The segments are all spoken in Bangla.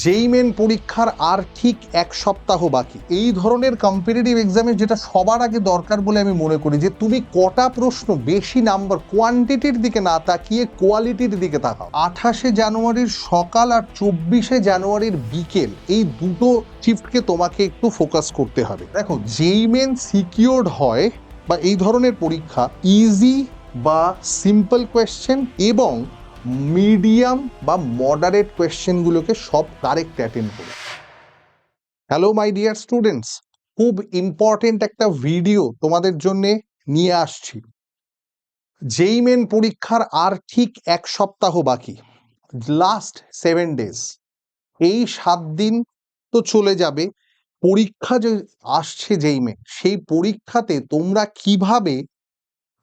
যেই মেন পরীক্ষার আর ঠিক এক সপ্তাহ বাকি, এই ধরনের কম্পিটিটিভ এক্সামে যেটা সবার আগে দরকার বলে আমি মনে করি যে তুমি কটা প্রশ্ন বেশি নাম্বার কোয়ান্টিটির দিকে না তাকিয়ে কোয়ালিটির দিকে তাকাও। 28শে জানুয়ারির সকাল আর 24শে জানুয়ারির বিকেল, এই দুটো শিফটকে তোমাকে একটু ফোকাস করতে হবে। দেখো, যেই মেন সিকিউরড হয় বা এই ধরনের পরীক্ষা ইজি বা সিম্পল কোয়েশ্চেন এবং মিডিয়াম বা মডারেট কোয়েশ্চেনগুলোকে সব কারেক্ট অ্যাটেন্ড করে। হ্যালো মাই ডিয়ার স্টুডেন্টস, খুব ইম্পর্টেন্ট একটা ভিডিও তোমাদের জন্য নিয়ে আসছি। যেই মেন পরীক্ষার আর ঠিক এক সপ্তাহ বাকি, লাস্ট 7 days, এই 7 দিন তো চলে যাবে। পরীক্ষা যে আসছে যেই মেন, সেই পরীক্ষাতে তোমরা কিভাবে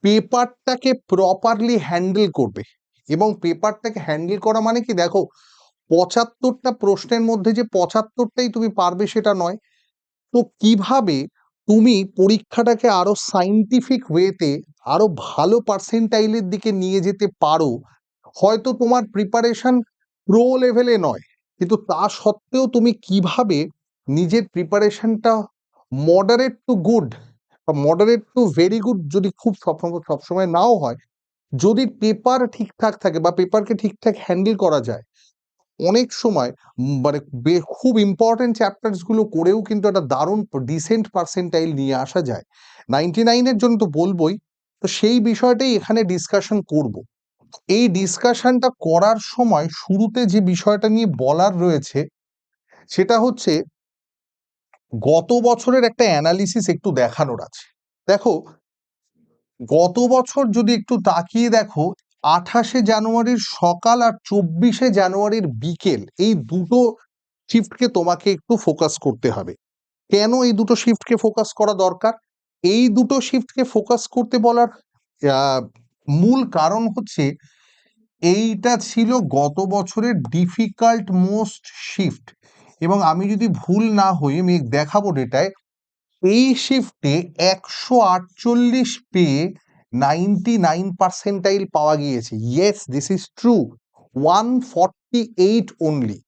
পেপারটাকে প্রপারলি হ্যান্ডেল করবে। এবং পেপারটাকে হ্যান্ডেল করা মানে কি, দেখো 75টা প্রশ্নের মধ্যে যে 75টাই তুমি পারবে সেটা নয়। তো কিভাবে তুমি পরীক্ষাটাকে আরো সাইন্টিফিক ওয়েতে আরো ভালো পার্সেন্টাইলের দিকে নিয়ে যেতে পারো। হয়তো তোমার প্রিপারেশন প্রো লেভেলে নয়, কিন্তু তা সত্ত্বেও তুমি কিভাবে নিজের প্রিপারেশনটা মডারেট টু গুড বা মডারেট টু ভেরি গুড, যদি খুব সবসময় নাও হয়, যদি পেপার ঠিকঠাক থাকে বা পেপারকে ঠিকঠাক হ্যান্ডেল করা যায়, অনেক সময় মানে খুব ইম্পর্টেন্ট চ্যাপ্টার্স গুলো করেও কিন্তু একটা দারুণ ডিসেন্ট পার্সেন্টাইল নিয়ে আসা যায়। 99-এর জন্য তো বলবোই। তো সেই বিষয়টাই এখানে ডিসকাশন করব। এই ডিসকাশনটা করার সময় শুরুতে যে বিষয়টা নিয়ে বলার রয়েছে সেটা হচ্ছে গত বছরের একটা অ্যানালিসিস একটু দেখানোর আছে। দেখো, গত বছর যদি একটু তাকিয়ে দেখো, 28শে জানুয়ারির সকাল আর 24শে জানুয়ারির বিকেল, এই দুটো শিফটকে তোমাকে একটু ফোকাস করতে হবে। কেন এই দুটো শিফটকে ফোকাস করা দরকার? এই দুটো শিফটকে ফোকাস করতে বলার মূল কারণ হচ্ছে, এইটা ছিল গত বছরের ডিফিকাল্ট মোস্ট শিফট। এবং আমি যদি ভুল না হই, আমি দেখাবো ডেটায়, এই শিফটে 148 পেয়ে 99 পাওয়া গিয়েছে। Yes, this is true. 148 only.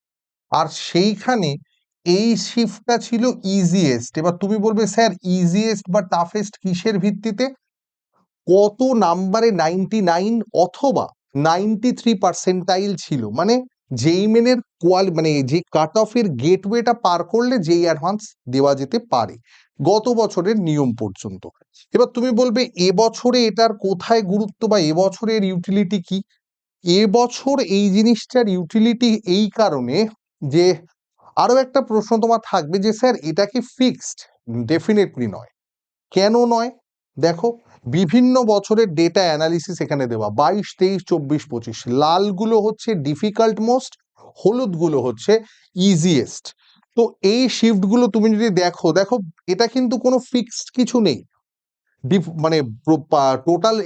আর সেইখানে এই শিফটটা ছিল ইজিয়েস্ট। এবার তুমি বলবে, স্যার ইজিয়েস্ট বা টাফেস্ট কিসের ভিত্তিতে? কত নাম্বারে 99 অথবা 93 ছিল, মানে যেই মেনের মানে যে কাট অফের গেটওয়েটা পার করলে যেই অ্যাডভান্স দেওয়া যেতে পারে গত বছরের নিয়ম পর্যন্ত। এবার তুমি বলবে এবছরে এটার কোথায় গুরুত্ব বা এবছরের ইউটিলিটি কি? এবছর এই জিনিসটার ইউটিলিটি এই কারণে যে আরো একটা প্রশ্ন তোমার থাকবে যে স্যার এটা কি ফিক্সড? ডেফিনেটলি নয়। কেন নয়? দেখো, বিভিন্ন বছরের ডেটা অ্যানালিসিস এখানে দেওয়া, 22, 23, 24, 25। লালগুলো হচ্ছে ডিফিকাল্ট মোস্ট, হলুদগুলো হচ্ছে ইজিয়েস্ট। তো এই শিফটগুলো তুমি যদি দেখো, দেখো এটা কিন্তু কোনো ফিক্সড কিছু নেই। মানে টোটাল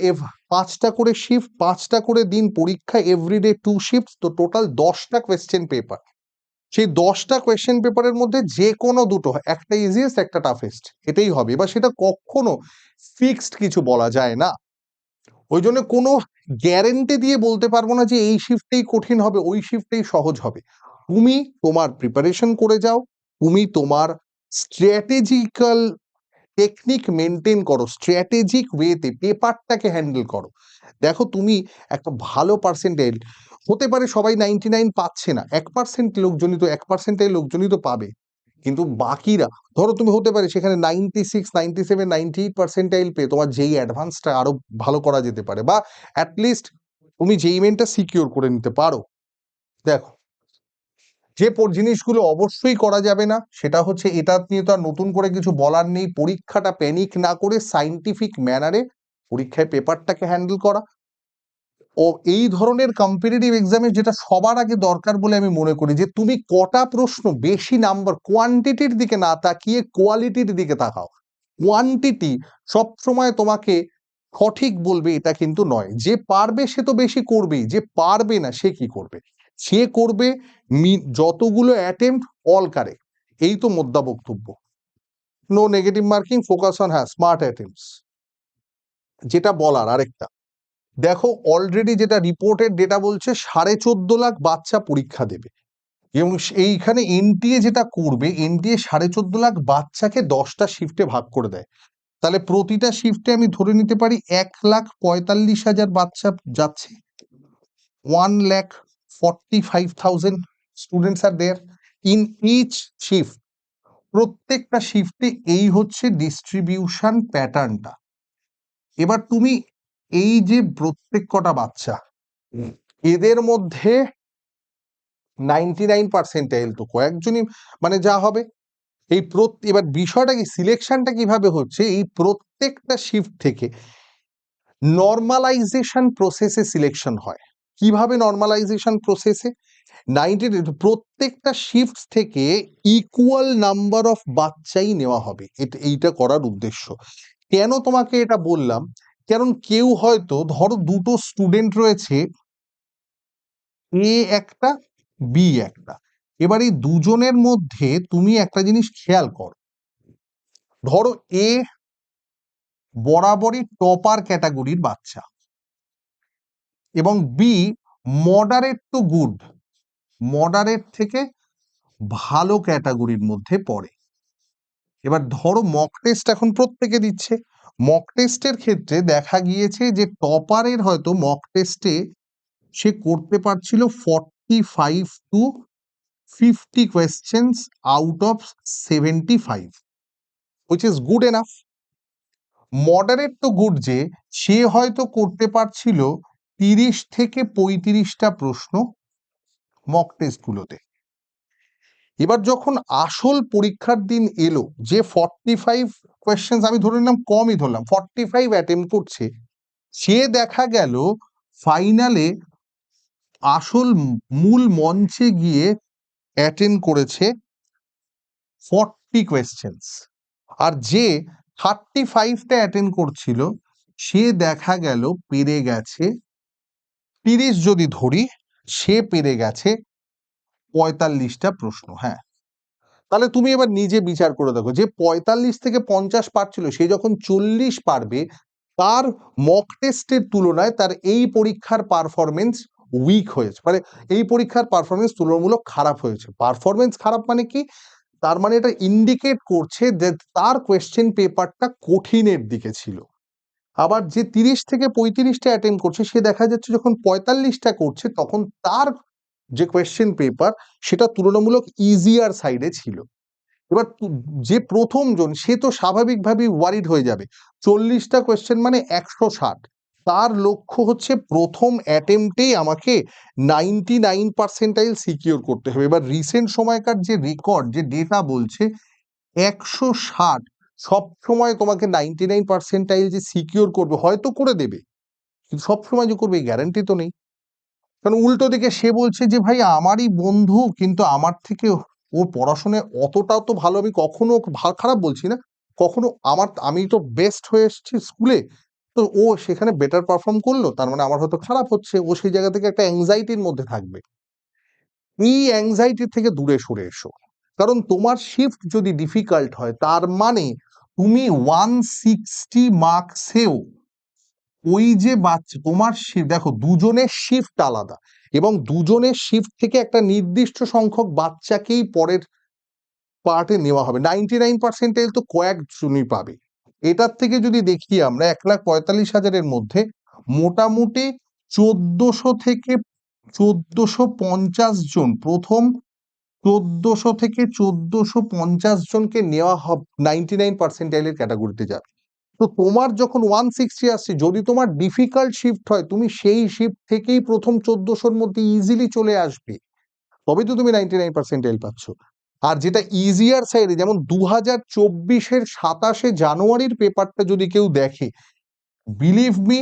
5টা করে শিফট, 5টা করে দিন পরীক্ষা, এভরিডে 2 শিফট, তো টোটাল 10টা কোয়েশ্চেন পেপার। সেই 10টা কোয়েশ্চেন পেপারের মধ্যে যে কোনো দুটো, একটা ইজিয়েস্ট একটা টাফেস্ট, এটাই হবে। এবার সেটা কখনো ফিক্সড কিছু বলা যায় না। ওই জন্য কোনো গ্যারেন্টি দিয়ে বলতে পারবো না যে এই শিফটেই কঠিন হবে, ওই শিফটেই সহজ হবে। তুমি তোমার প্রিপারেশন করে যাও, তুমি তোমার স্ট্র্যাটেজিক্যাল টেকনিক মেনটেন করো, স্ট্র্যাটেজিক ওয়েতে পেপারটাকে হ্যান্ডেল করো। দেখো, তুমি একটা ভালো পার্সেন্টেজ হতে পারে, সবাই 99 পাচ্ছে না, 1% লোকজনই তো, 1%-এর লোকজনই তো পাবে। কিন্তু বাকিরা, ধরো তুমি হতে পারে সেখানে 96, 97, 98 পেয়ে তোমার যেই অ্যাডভান্সটা আরো ভালো করা যেতে পারে, বা অ্যাটলিস্ট তুমি যেই মেনটা সিকিউর করে নিতে পারো। দেখো, যে জিনিসগুলো অবশ্যই করা যাবে না সেটা হচ্ছে, এটা নিয়ে তো আর নতুন করে কিছু বলার নেই, পরীক্ষাটা প্যানিক না করে সাইন্টিফিক ম্যানারে পরীক্ষায় পেপারটাকে হ্যান্ডেল করা। ও এই ধরনের কম্পিটিটিভ এক্সামে যেটা সবার আগে দরকার বলে আমি মনে করি যে তুমি কটা প্রশ্ন বেশি নাম্বার কোয়ান্টিটির দিকে না তাকিয়ে কোয়ালিটির দিকে তাকাও। কোয়ান্টিটি সবসময় তোমাকে সঠিক বলবে এটা কিন্তু নয়। যে পারবে সে তো বেশি করবেই, যে পারবে না সে কি করবে? সে করবে যতগুলো অ্যাটেম্প্ট অল কারেক্ট, এই তো মোদ্দা বক্তব্য। No negative marking, focus on smart attempts, যেটা বলার আরেকটা। দেখো, অলরেডি যেটা রিপোর্টেড ডেটা বলছে 14.5 লাখ বাচ্চা পরীক্ষা দেবে, এবং এইখানে এনটিএ যেটা করবে, এনটিএ 14.5 লাখ বাচ্চাকে 10টা শিফটে ভাগ করে দেয়। তাহলে প্রতিটা শিফটে আমি ধরে নিতে পারি 1,45,000 বাচ্চা যাচ্ছে। 1,45,000 students are there in each shift. প্রত্যেকটা শিফটে এই হচ্ছে ডিস্ট্রিবিউশন প্যাটার্নটা। এবার তুমি এই যে প্রত্যেক কটা বাচ্চা, এদের মধ্যে 99% তো কয়েকজনই মানে যা হবে। এই এবার বিষয়টা কি, সিলেকশনটা কিভাবে হচ্ছে, এই প্রত্যেকটা শিফট থেকে নর্মালাইজেশন প্রসেসে সিলেকশন হয়। কিভাবে নর্মালাইজেশন প্রসেসে? প্রত্যেকটা শিফট থেকে ইকুয়াল নাম্বার অফ বাচ্চাই নেওয়া হবে, এইটা করার উদ্দেশ্য। কেন তোমাকে এটা বললাম, কারণ কেউ হয়তো ধরো দুটো স্টুডেন্ট রয়েছে, এ একটা বি একটা, এবার এই দুজনের মধ্যে তুমি একটা জিনিস খেয়াল করো, ধরো এ বরাবরই টপার ক্যাটাগরির বাচ্চা এবং be moderate to good, moderate থেকে ভালো ক্যাটাগরির মধ্যে পড়ে। এবার ধরো মক টেস্ট এখন প্রত্যেকে দিচ্ছে, মক টেস্টের ক্ষেত্রে দেখা গিয়েছে যে টপারের হয়তো মক টেস্টে সে করতে পারছিল 45 to 50 questions out of 75, which is good enough. Moderate তো গুড যে সে হয়তো করতে পারছিল 30 থেকে 35টা প্রশ্ন মক টেস্ট গুলোতে। এবার যখন আসল পরীক্ষার দিন এলো, যে 45 কোয়েশ্চেন্স, আমি ধরে নিলাম কমই ধরলাম, 45 অ্যাটেম্প করছে, সে দেখা গেল ফাইনালে আসল মূল মঞ্চে গিয়ে অ্যাটেন্ড করেছে 40 কোয়েশ্চেন্স, আর যে 35টা অ্যাটেন্ড করছিল সে দেখা গেল পেরে গেছে 30, যদি ধরি সে পেরে গেছে 45টা প্রশ্ন। হ্যাঁ, তাহলে তুমি এবার নিজে বিচার করে দেখো, যে 45 থেকে 50 পারছিল সে যখন 40 পারবে, তার মক টেস্টের তুলনায় তার এই পরীক্ষার পারফরমেন্স উইক হয়েছে, মানে এই পরীক্ষার পারফরমেন্স তুলনামূলক খারাপ হয়েছে। পারফরমেন্স খারাপ মানে কি, তার মানে এটা ইন্ডিকেট করছে যে তার কোয়েশ্চেন পেপারটা কঠিনের দিকে ছিল। আবার যে 30 থেকে 35টা অ্যাটেম্প করছে, সে দেখা যাচ্ছে যখন 45টা করছে তখন তার যে কোয়েশ্চেন পেপার সেটা তুলনামূলক ইজিয়ার সাইডে ছিল। এবার যে প্রথম জন সে তো স্বাভাবিকভাবেই ওয়ারিড হয়ে যাবে, 40টা কোয়েশ্চেন মানে 160, তার লক্ষ্য হচ্ছে প্রথম অ্যাটেম্পটেই আমাকে 99% সিকিউর করতে হবে। এবার রিসেন্ট সময়কার যে রেকর্ড, যে ডেটা বলছে 160 সব সময় তোমাকে 99% যে সিকিউর করবে, হয়তো করে দেবে, কিন্তু সবসময় যে করবে এই গ্যারান্টি তো নেই। কারণ উল্টো দিকে সে বলছে যে ভাই আমারই বন্ধু, কিন্তু আমার থেকে ও পড়াশোনায় অতটাও তো ভালো, আমি কখনো খারাপ বলছি না, কখনো আমি তো বেস্ট হয়ে এসেছি স্কুলে, তো ও সেখানে বেটার পারফর্ম করলো, তার মানে আমার হয়তো খারাপ হচ্ছে, ও সেই জায়গা থেকে একটা অ্যাংজাইটির মধ্যে থাকবে। এই অ্যাংজাইটি থেকে দূরে সরে এসো, কারণ তোমার শিফট যদি ডিফিকাল্ট হয় তার মানে তুমি 160 মার্কসেও ওই যে বাচ্চা তোমার দেখো দুজনের শিফট আলাদা, এবং দুজনের শিফট থেকে একটা নির্দিষ্ট সংখ্যক বাচ্চাকেই পরের পার্টে নেওয়া হবে। 99% তো কয়েকজনই পাবে। এটার থেকে যদি দেখি আমরা 1,45,000-এর মধ্যে মোটামুটি 1400 থেকে 1450 জন, প্রথম 1400 থেকে 1450 জনকে নেওয়া হবে 99% ক্যাটাগরিতে যাবে। তো তোমার যখন 160 আসছে, যদি তোমার ডিফিকাল্ট শিফট হয়, তুমি সেই শিফট থেকেই প্রথম 1400-র মধ্যে ইজিলি চলে আসবে, তবে তো তুমি 99% পাচ্ছ। আর যেটা ইজিয়ার সাইডে, যেমন 2024-এর 27শে জানুয়ারির পেপারটা যদি কেউ দেখে, বিলিভ মি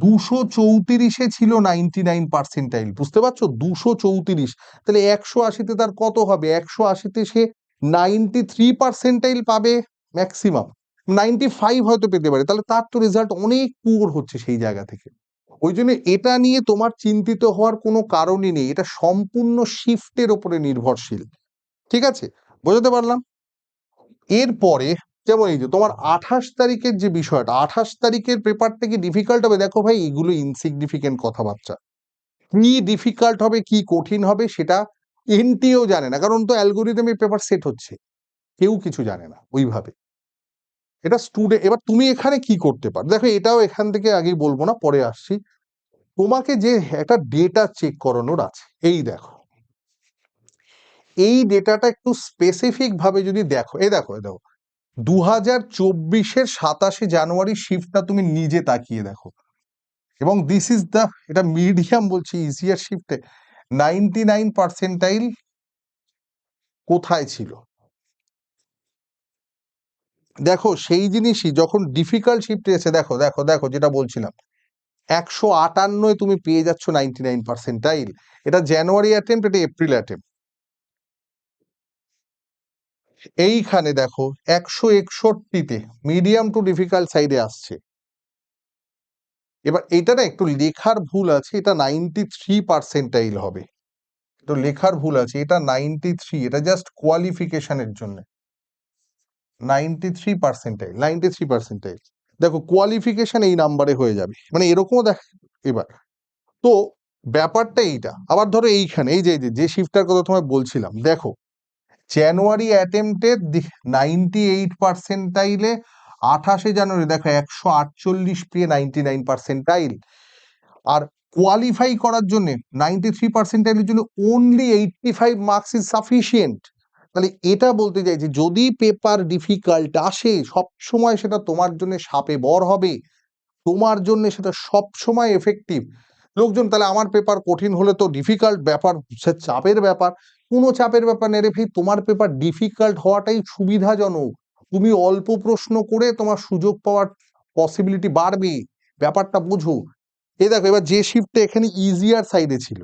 234-এ ছিল 99%, বুঝতে পারছো, 234, তাহলে 180-তে তার কত হবে, 180-তে সে 93% পাবে ম্যাক্সিমাম, 95 হয়তো পেতে পারে, তাহলে তার তো রেজাল্ট অনেক পুয়ার হচ্ছে সেই জায়গা থেকে। ওই জন্য এটা নিয়ে তোমার চিন্তিত হওয়ার কোনো কারণই নেই, এটা সম্পূর্ণ শিফটের উপরে নির্ভরশীল। ঠিক আছে, বোঝাতে পারলাম? এরপরে যেমন এই যে তোমার 28 তারিখের যে বিষয়টা, 28 তারিখের পেপারটা কি ডিফিকাল্ট হবে, দেখো ভাই এগুলো ইনসিগনিফিকেন্ট কথাবার্তা। কি ডিফিকাল্ট হবে কি কঠিন হবে সেটা এনটিও জানে না, কারণ তো অ্যালগোরিদমে পেপার সেট হচ্ছে, কেউ কিছু জানে না ওইভাবে। এটা স্টুডেন্ট। এবার তুমি এখানে কি করতে পারো, দেখো এটাও এখান থেকে আগেই বলবো না, পরে আসছি। তোমাকে যে একটা ডেটা চেক করানোর আছে, এই দেখো এই ডেটাটা একটু স্পেসিফিক ভাবে যদি দেখো, এই দেখো 2024-এর 27শে জানুয়ারি শিফটটা তুমি নিজে তাকিয়ে দেখো, এবং দিস ইজ দ্য, এটা মিডিয়াম বলছি, ইজিয়ার শিফটে 99 পার্সেন্টাইল কোথায় ছিল। দেখো সেই জিনিসই যখন ডিফিকাল্ট শিফটে এসে দেখো দেখো দেখো যেটা বলছিলাম, 158 তুমি পেয়ে যাচ্ছ 99 পার্সেন্টাইল। এটা জানুয়ারি অ্যাটেম্প, এটা এপ্রিল অ্যাটেম্প। এইখানে দেখো 161-তে মিডিয়াম টু ডিফিকাল্ট সাইডে আসছে। এবার এটা না একটু লেখার ভুল আছে, এটা 93 পার্সেন্টাইল হবে, তো লেখার ভুল আছে, এটা 93, এটা জাস্ট কোয়ালিফিকেশনের জন্য 93 পার্সেন্টাইল, 93 পার্সেন্টাইল। দেখো কোয়ালিফিকেশন এই নাম্বারে হয়ে যাবে, মানে এরকমও দেখ। এবার তো ব্যাপারটা এইটা, আবার ধরো এইখানে এই যে যে শিফটটার কথা তোমায় বলছিলাম, দেখো জানুয়ারি অ্যাটেম্পটে 98 পার্সেন্টাইলে 28শে জানুয়ারি দেখো 148 পেয়ে 99 পার্সেন্টাইল। আর কোয়ালিফাই করার জন্য 93 পার্সেন্টাইলের জন্য অনলি 85 মার্কস ইজ সাফিসিয়েন্ট। তাহলে এটা বলতে চাইছি, যদি পেপার ডিফিকাল্ট আসে সব সময় সেটা তোমার জন্য সাপে বর হবে, তোমার জন্য সেটা সব সময় এফেক্টিভ। লোকজন তাহলে আমার পেপার কঠিন হলে তো ডিফিকাল্ট ব্যাপার, সে চাপের ব্যাপার। কোনো চাপের ব্যাপার নেই রে ভাই, তোমার পেপার ডিফিকাল্ট হওয়াটাই সুবিধাজনক। তুমি অল্প প্রশ্ন করে তোমার সুযোগ পাওয়ার পসিবিলিটি বাড়বে, ব্যাপারটা বুঝো। এই দেখো এবার যে শিফটটা এখানে ইজিয়ার সাইডে ছিল,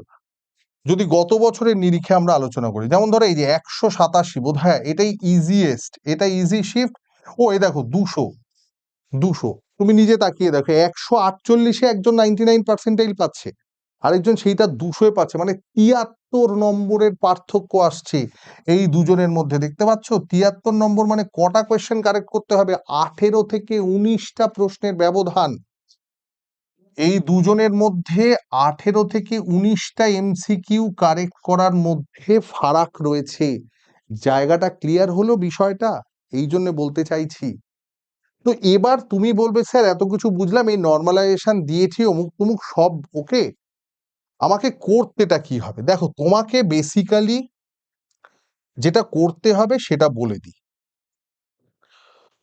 যদি গত বছরের নিরিখে আমরা আলোচনা করি, যেমন ধরো এই যে 187 বোধ হয় এটাই ইজিয়েস্ট, এটা ইজি শিফট। ও এই দেখো 200 তুমি নিজে তাকিয়ে দেখো, 148-এ একজন 99 পার্সেন্টাইল পাচ্ছে, আরেকজন সেইটা 200-এ পাচ্ছে, মানে 73 নম্বরের পার্থক্য আসছে এই দুজনের মধ্যে। দেখতে পাচ্ছ 73 নম্বর, মানে কটা কোয়েশ্চেন কারেক্ট করতে হবে, 18 থেকে 19টা প্রশ্নের ব্যবধান এই দুজনের মধ্যে। 18 থেকে 19টা এমসিকিউ কারেক্ট করার মধ্যে ফারাক রয়েছে। জায়গাটা ক্লিয়ার হলো বিষয়টা, এই জন্য বলতে চাইছি। তো এবার তুমি বলবে স্যার এত কিছু বুঝলাম, এই নর্মালাইজেশন দিয়েছি অমুক তমুক সব ওকে, আমাকে করতেটা কি হবে। দেখো তোমাকে বেসিক্যালি যেটা করতে হবে সেটা বলে দিই।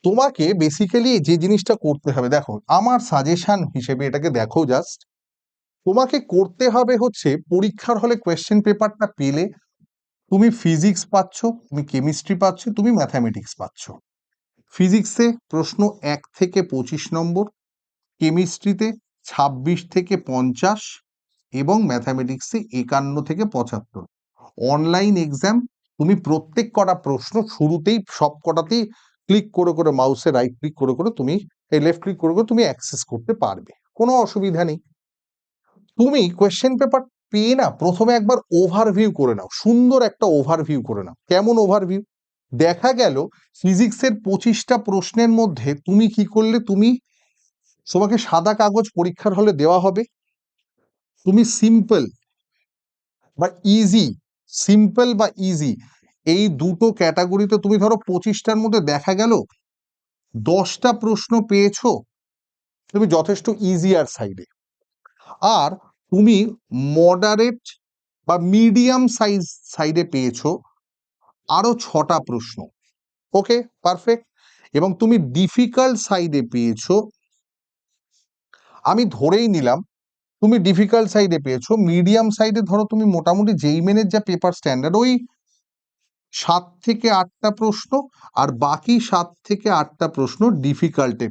তোমাকে বেসিক্যালি যে জিনিসটা করতে হবে, দেখো আমার সাজেশন হিসেবে এটাকে দেখো জাস্ট, তোমাকে করতে হবে হচ্ছে পরীক্ষার হলে কোয়েশ্চেন পেপারটা পেলে তুমি ফিজিক্স পাচ্ছ, তুমি কেমিস্ট্রি পাচ্ছ, তুমি ম্যাথামেটিক্স পাচ্ছ। ফিজিক্সে প্রশ্ন 1 থেকে 25 নম্বর, কেমিস্ট্রিতে 26 থেকে 50, এবং ম্যাথামেটিক্সে 51 থেকে 75। অনলাইন এক্সাম, তুমি প্রত্যেক কটা প্রশ্ন শুরুতেই সব কটাতেই ক্লিক করে করে, মাউসে রাইট ক্লিক করে করে তুমি, এই লেফট ক্লিক করে করে তুমি অ্যাক্সেস করতে পারবে, কোনো অসুবিধা নেই। তুমি কোয়েশ্চেন পেপার পেয়ে না প্রথমে একবার ওভারভিউ করে নাও, সুন্দর একটা ওভারভিউ করে নাও। কেমন ওভারভিউ? দেখা গেল ফিজিক্সের 25টা প্রশ্নের মধ্যে তুমি কি করলে, তোমাকে সাদা কাগজ পরীক্ষার হলে দেওয়া হবে, তুমি সিম্পল বা ইজি, সিম্পল বা ইজি এই দুটো ক্যাটাগরিতে তুমি ধরো 25টার মধ্যে দেখা গেল 10টা প্রশ্ন পেয়েছো তুমি যথেষ্ট ইজিয়ার সাইডে, আর তুমি মডারেট বা মিডিয়াম সাইডে পেয়েছো আরো 6টা প্রশ্ন, ওকে পারফেক্ট। এবং তুমি ডিফিকাল্ট সাইডে পেয়েছো, আমি ধরেই নিলাম তুমি ডিফিকাল্ট সাইডে পেয়েছো, মিডিয়াম সাইডে ধরো তুমি মোটামুটি জেইমেনের যা পেপার স্ট্যান্ডার্ড ওই 7 থেকে 8টা প্রশ্ন, আর বাকি 7 থেকে 8টা প্রশ্ন ডিফিকাল্টে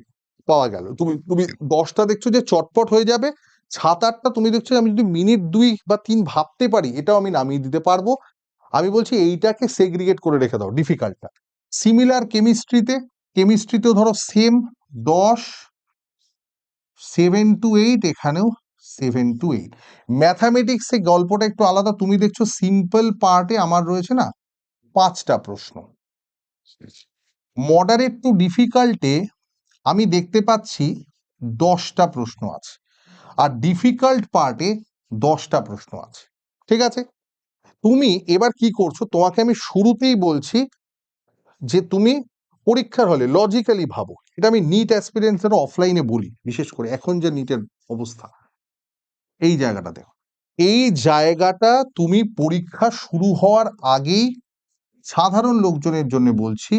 পাওয়া গেল। তুমি তুমি 10টা দেখছো যে চটপট হয়ে যাবে, 7-8টা তুমি দেখছো আমি যদি মিনিট 2 বা 3 ভাবতে পারি এটাও আমি নামিয়ে দিতে পারবো। আমি বলছি এইটাকে সেগ্রিগেট করে রেখে দাও ডিফিকাল্টটা। সিমিলার কেমিস্ট্রিতেও ধরো সেম 10, 7 to 8, এখানেও 7 to 8। ম্যাথামেটিক্সে গল্পটা একটু আলাদা, তুমি দেখছো সিম্পল পার্টে আমার রয়েছে না 5টা প্রশ্ন, মডারেট টু ডিফিকাল্টে আমি দেখতে পাচ্ছি 10টা প্রশ্ন আছে, আর ডিফিকাল্ট পার্টে 10টা প্রশ্ন আছে। ঠিক আছে, তুমি এবার কি করছো, তোমাকে আমি শুরুতেই বলছি যে তুমি পরীক্ষার হলে লজিক্যালি ভাবো। এটা আমি নিট অ্যাসপিরেন্টসের অফলাইনে বলি, বিশেষ করে এখন যে নিটের অবস্থা, এই জায়গাটা দেখো। এই জায়গাটা তুমি পরীক্ষা শুরু হওয়ার আগেই, সাধারণ লোকজনের জন্য বলছি,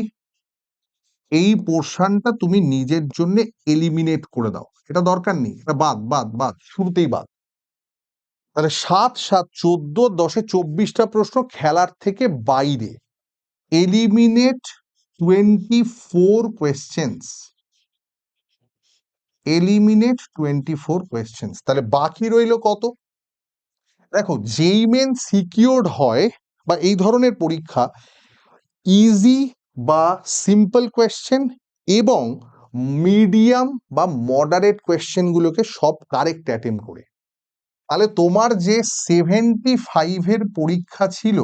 এই পোর্শনটা তুমি নিজের জন্য এলিমিনেট করে দাও। এটা দরকার নেই, এটা বাদ বাদ বাদ, শুরুতেই বাদ। তাহলে 7 7 14 10 24টা প্রশ্ন খেলার থেকে বাইরে। Eliminate 24 questions, eliminate 24 questions. তাহলে বাকি রইল কত? দেখো, যেই মেন সিকিউরড হয় বা এই ধরনের পরীক্ষা, ইজি বা সিম্পল কোয়েশ্চেন এবং মিডিয়াম বা মডারেট কোয়েশ্চেন গুলোকে সব কারেক্ট অ্যাটেম্প করে। তাহলে তোমার যে 75-এর পরীক্ষা ছিল,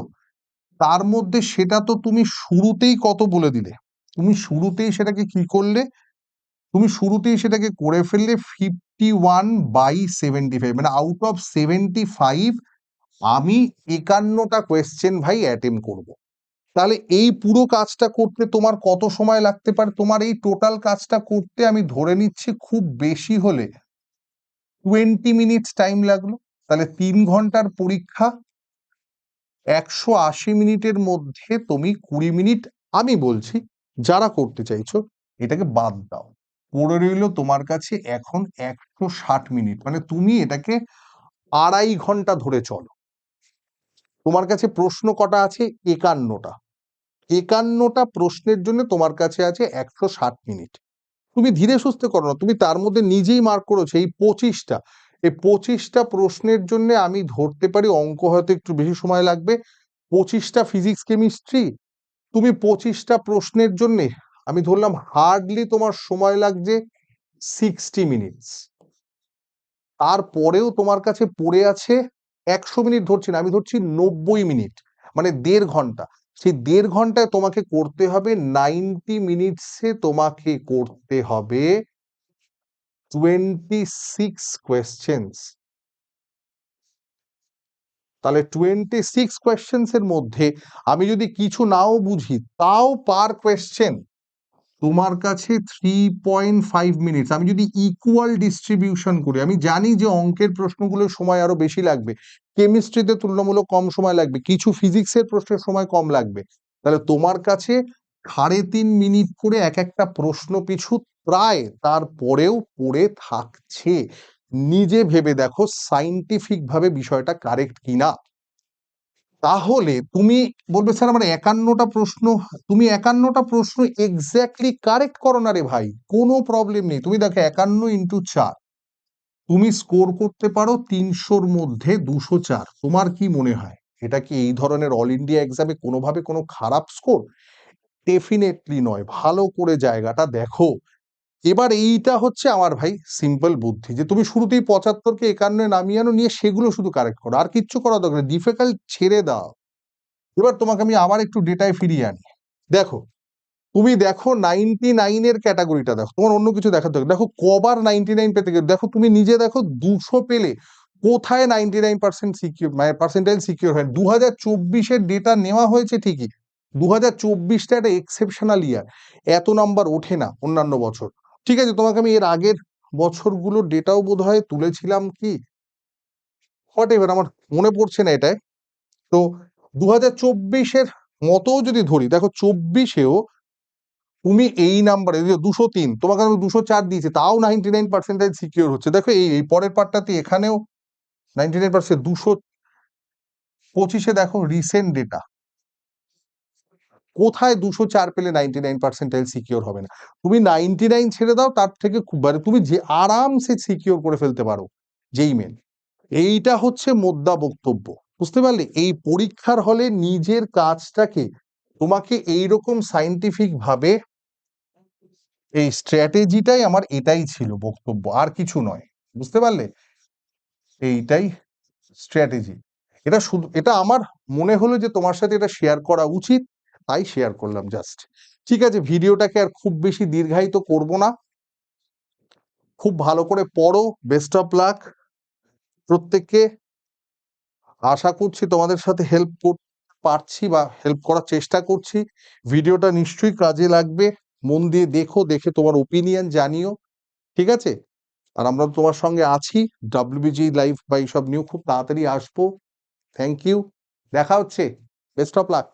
তার মধ্যে সেটা তো তুমি শুরুতেই কত বলে দিলে, তুমি শুরুতেই সেটাকে কি করলে, তুমি শুরুতেই সেটাকে করে ফেললে 51/75, মানে আউট অফ 75 আমি 51টা কোয়েশ্চেন ভাই অ্যাটেম্প করব। তাহলে এই পুরো কাজটা করতে তোমার কত সময় লাগতে পারে? তোমার এই টোটাল কাজটা করতে আমি ধরে নিচ্ছি খুব বেশি হলে 20 মিনিটস টাইম লাগলো। তাহলে 3 ঘন্টার পরীক্ষা, 180 মিনিটের মধ্যে তুমি 20 মিনিট, আমি বলছি যারা করতে চাইছো এটাকে বাদ দাও, পড়ে রইল তোমার কাছে এখন 160 মিনিট। মানে তুমি এটাকে 2.5 ঘন্টা ধরে চলো। তোমার কাছে প্রশ্ন কটা আছে? 51টা। 51টা প্রশ্নের জন্য তোমার কাছে আছে 160 মিনিট। তুমি ধীরে সুস্থে করো না, তুমি তার মধ্যে নিজেই মার্ক করেছো এই 25টা, এই 25টা প্রশ্নের জন্য আমি ধরতে পারি অঙ্ক হয়তো একটু বেশি সময় লাগবে। 25টা ফিজিক্স কেমিস্ট্রি, তুমি 25টা প্রশ্নের জন্য আমি ধরলাম হার্ডলি তোমার সময় লাগছে 60 মিনিটস। তারপরেও তোমার কাছে পড়ে আছে 100 মিনিট, ধরছি না, আমি ধরছি 90 মিনিট, মানে 1.5 ঘন্টা। সেই 1.5 ঘন্টায় তোমাকে করতে হবে 90 মিনিটসে তোমাকে করতে হবে 26 কোয়েশ্চেন্স। তাহলে 26 কোয়েশ্চেন্স এর মধ্যে আমি যদি কিছু নাও বুঝি, তাও পার কোয়েশ্চেন তোমার কাছে 3.5 মিনিটস। আমি যদি ইকুয়াল ডিস্ট্রিবিউশন করি, আমি জানি যে অঙ্কের প্রশ্নগুলোর সময় আরো বেশি লাগবে, কেমিস্ট্রিতে তুলনামূলক কম সময় লাগবে, কিছু ফিজিক্সের প্রশ্নের সময় কম লাগবে। তাহলে তোমার কাছে 3.5 মিনিট করে এক একটা প্রশ্ন পিছু প্রায় তারপরেও পড়ে থাকছে। নিজে ভেবে দেখো সাইন্টিফিক ভাবে বিষয়টা কারেক্ট কিনা। তাহলে তুমি বলবে স্যার আমার 51টা প্রশ্ন, তুমি 51টা প্রশ্ন এক্স্যাক্টলি কারেক্ট করো না রে ভাই, কোনো প্রবলেম নেই। তুমি দেখো 51 × 4, তুমি স্কোর করতে পারো 300-র মধ্যে 204। তোমার কি মনে হয় এটা কি এই ধরনের অল ইন্ডিয়া এক্সামে কোনোভাবে কোনো খারাপ স্কোর? ডেফিনেটলি নয়। ভালো করে জায়গাটা দেখো। এবার এইটা হচ্ছে আমার ভাই সিম্পল বুদ্ধি, যে তুমি শুরুতেই 75কে 51 নামিয়ে আনো, নিয়ে সেগুলো শুধু কারেক্ট করো, আর কিচ্ছু করা দরকার নেই, ডিফিকাল্ট ছেড়ে দাও। এবার তোমাকে আমি আবার একটু ডেটায় ফিরিয়ে আনি। দেখো, তুমি দেখো 99-এর ক্যাটাগরিটা দেখো, তোমার অন্য কিছু দেখার দরকার, দেখো কবার 99 পেতে গেলে, দেখো তুমি নিজে দেখো 200 পেলে কোথায় 99% সিকিউর, মানে পার্সেন্টাইল সিকিউর হয়। 2024-এর ডেটা নেওয়া হয়েছে ঠিকই, 2024টা একটা এক্সেপশনাল ইয়ার, এত নাম্বার ওঠে না অন্যান্য বছর। ঠিক আছে, তোমাকে আমি এর আগের বছরগুলোর ডেটাও বোধ হয় তুলেছিলাম কি, হোয়াট এভার, আমার মনে পড়ছে না এটাই। তো 2024-এর মতও যদি ধরি, দেখো 24-এও তুমি এই নাম্বারে 203, তোমাকে আমি 204 দিয়েছি, তাও 99% সিকিউর হচ্ছে। দেখো এই পরের পার্টটাতে এখানেও 99%। 225-এ দেখো রিসেন্ট ডেটা, কোথায় 204 পেলে 99% সিকিউর হবে না? তুমি 99 ছেড়ে দাও, তার থেকে খুব মানে তুমি যে আরামসে সিকিউর করে ফেলতে পারো যেই মেন। এইটা হচ্ছে মোদ্দা বক্তব্য, বুঝতে পারলে? এই পরীক্ষার হলে নিজের কাজটাকে তোমাকে এইরকম সাইন্টিফিক ভাবে, এই স্ট্র্যাটেজিটাই আমার, এটাই ছিল বক্তব্য, আর কিছু নয়, বুঝতে পারলে? এইটাই স্ট্র্যাটেজি। এটা শুধু, এটা আমার মনে হলো যে তোমার সাথে এটা শেয়ার করা উচিত, তাই শেয়ার করলাম জাস্ট। ঠিক আছে, ভিডিওটাকে আর খুব বেশি দীর্ঘায়িত করব না। খুব ভালো করে পড়ো, বেস্ট অফ লাক প্রত্যেককে। আশা করছি তোমাদের সাথে হেল্প করতে পারছি বা হেল্প করার চেষ্টা করছি। ভিডিওটা নিশ্চয়ই কাজে লাগবে, মন দিয়ে দেখো, দেখে তোমার ওপিনিয়ন জানিও, ঠিক আছে? আর আমরা তোমার সঙ্গে আছি, WBG লাইভ বা এইসব নিউ খুব তাড়াতাড়ি আসবো। থ্যাংক ইউ, দেখা হচ্ছে, বেস্ট অফ লাক।